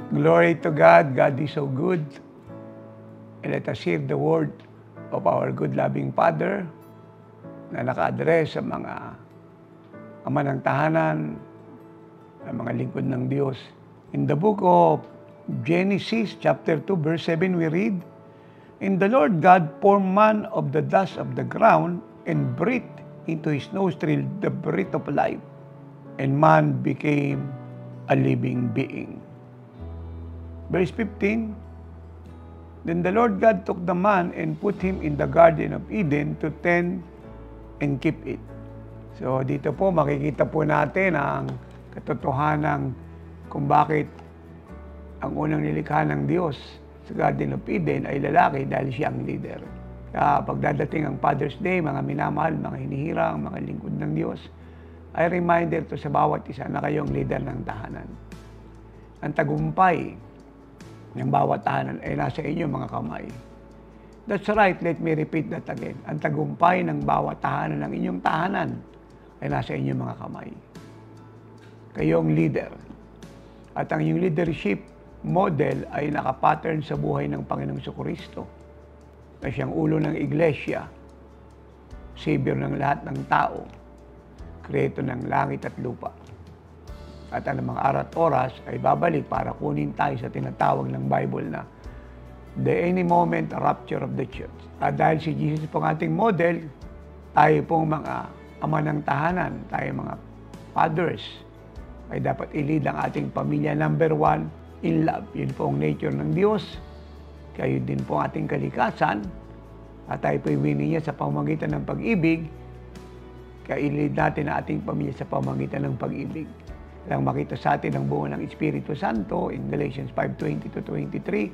Glory to God. God is so good. And let us hear the word of our good loving Father na naka-address sa mga ama ng tahanan, ang mga lingkod ng Diyos. In the book of Genesis chapter 2 verse 7 we read, "And the Lord God formed man of the dust of the ground and breathed into his nostril the breath of life, and man became a living being." Verse 15, "Then the Lord God took the man and put him in the Garden of Eden to tend and keep it." So dito po makikita po natin ang katotohanan kung bakit ang unang nilikha ng Diyos sa Garden of Eden ay lalaki dahil siya ang leader. Kaya pagdadating ang Father's Day, mga minamahal, mga hinihirang, mga lingkod ng Diyos, ay reminder to sa bawat isa na kayong leader ng tahanan. Ang tagumpay ng bawat tahanan ay nasa inyo mga kamay. That's right, let me repeat that again. Ang tagumpay ng bawat tahanan ng inyong tahanan ay nasa inyong mga kamay. Kayong leader. At ang inyong leadership model ay nakapattern sa buhay ng Panginoong Jesucristo na siyang ulo ng iglesia, savior ng lahat ng tao, kreator ng langit at lupa. At ang mga araw at oras ay babalik para kunin tayo sa tinatawag ng Bible na the any moment rapture of the church. At dahil si Jesus po ang ating model, tayo pong mga ama ng tahanan, tayo mga fathers, ay dapat i-lead ang ating pamilya number one in love. Yun po ang nature ng Diyos. Kaya yun din po ang ating kalikasan. At tayo po iwini niya sa pamamagitan ng pag-ibig. Kaya i-lead natin ang ating pamilya sa pamamagitan ng pag-ibig. Lang makita sa atin ang bunga ng Espiritu Santo in Galatians 5:20-23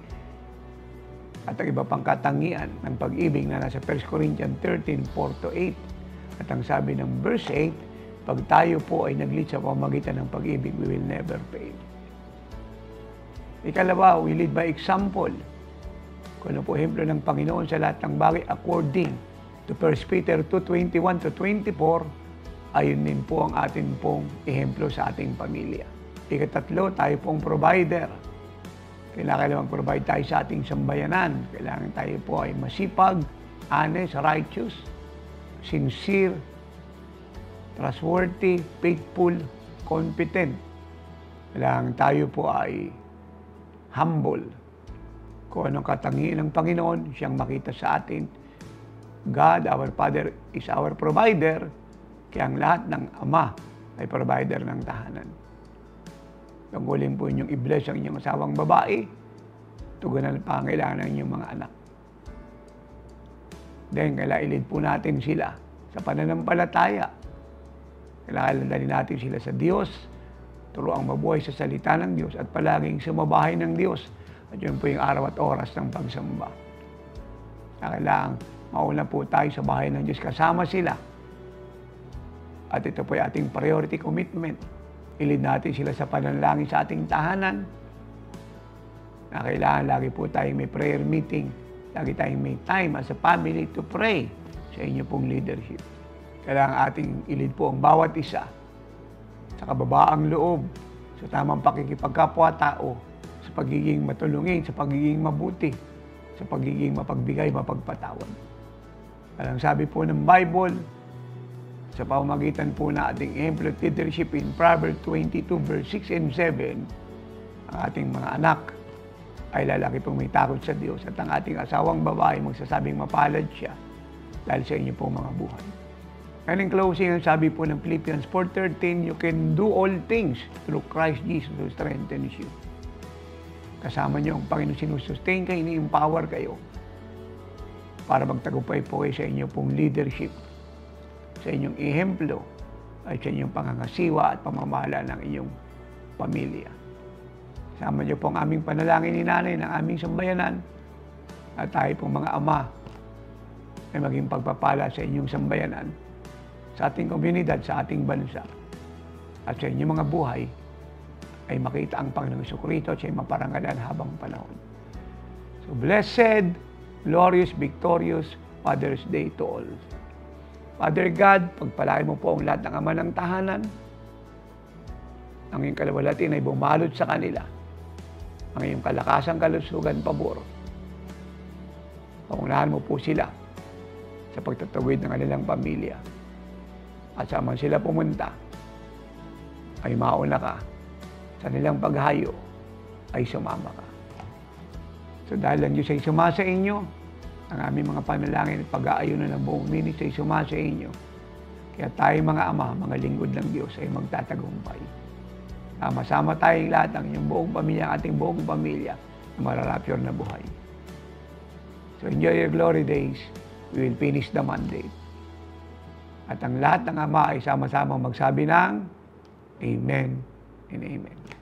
at ang iba pang katangian ng pag-ibig na nasa 1 Corinthians 13:4-8 at ang sabi ng verse 8, pag tayo po ay nag-lead sa pamamagitan ng pag-ibig, we will never fail. Ikalawa, we lead by example. Kung ano po ehemplo ng Panginoon sa lahat ng bagay according to 1 Peter 2:21-24, ayun din po ang atin pong ehemplo sa ating pamilya. Ikatatlo, tayo pong provider. Kailangan mag-provide tayo sa ating sambayanan. Kailangan tayo po ay masipag, honest, righteous, sincere, trustworthy, faithful, competent. Kailangan tayo po ay humble. Kung anong katangian ng Panginoon, siyang makita sa atin. God, our Father, is our provider. Kaya ang lahat ng ama ay provider ng tahanan. Tungkulin po inyong i-bless ang inyong asawang babae, tugunan ang pangailangan ng inyong mga anak. Then, kailangan ilid po natin sila sa pananampalataya. Kailangan dalhin natin sila sa Diyos, turuang mabuhay sa salita ng Diyos at palaging sumabahay ng Diyos. At yun po yung araw at oras ng pagsamba. Kailangan mauna po tayo sa bahay ng Diyos kasama sila. At ito po ay ating priority commitment. Ilid natin sila sa panalangin sa ating tahanan. Na kailangan lagi po tayong may prayer meeting. Lagi tayong may time as a family to pray sa inyo pong leadership. Kailangan ating ilid po ang bawat isa sa kababaang loob, sa tamang pakikipagkapwa-tao, sa pagiging matulungin, sa pagiging mabuti, sa pagiging mapagbigay, mapagpatawad. Alang sabi po ng Bible, sa pamamagitan po na ating ehemplo at leadership in Proverbs 22 verse 6 and 7, ang ating mga anak ay lalaki pong may takot sa Diyos at ang ating asawang babae magsasabing mapalad siya dahil sa inyo pong mga buhay. And in closing, ang sabi po ng Philippians 4:13, you can do all things through Christ Jesus who strengthens you. Kasama niyo ang Panginoon, sinusustain kayo, ini-empower kayo para magtagumpay po kayo sa inyo pong leadership, sa inyong ehemplo, at sa inyong pangangasiwa at pamamahala ng inyong pamilya. Sama niyo po ang aming panalangin ni Nanay ng aming sambayanan at tayo pong mga ama ay maging pagpapala sa inyong sambayanan, sa ating komunidad, sa ating bansa, at sa inyong mga buhay ay makita ang Panginoong Jesucristo at siya'y maparangalan habang panahon. So blessed, glorious, victorious Father's Day to all. Father God, pagpalain mo po ang lahat ng ama ng tahanan. Ang iyong kalawalatin ay bumalot sa kanila. ang iyong kalakasan, kalusugan, pabor. Pangunahan mo po sila sa pagtatawid ng kanilang pamilya. At saan man sila pumunta, ay mauna ka. Sa nilang paghayo, ay sumama ka. So dahil ang Diyos ay sumasa inyo, ang aming mga panalangin at pag-aayunan ng buong ministry ay sumasa inyo. Kaya tayo mga ama, mga lingkod ng Diyos ay magtatagumpay. Sama-sama tayong lahat, ang inyong buong pamilya, ang ating buong pamilya, na mararapture na buhay. So enjoy your glory days. We will finish the mandate. At ang lahat ng ama ay sama-sama magsabi ng Amen and Amen.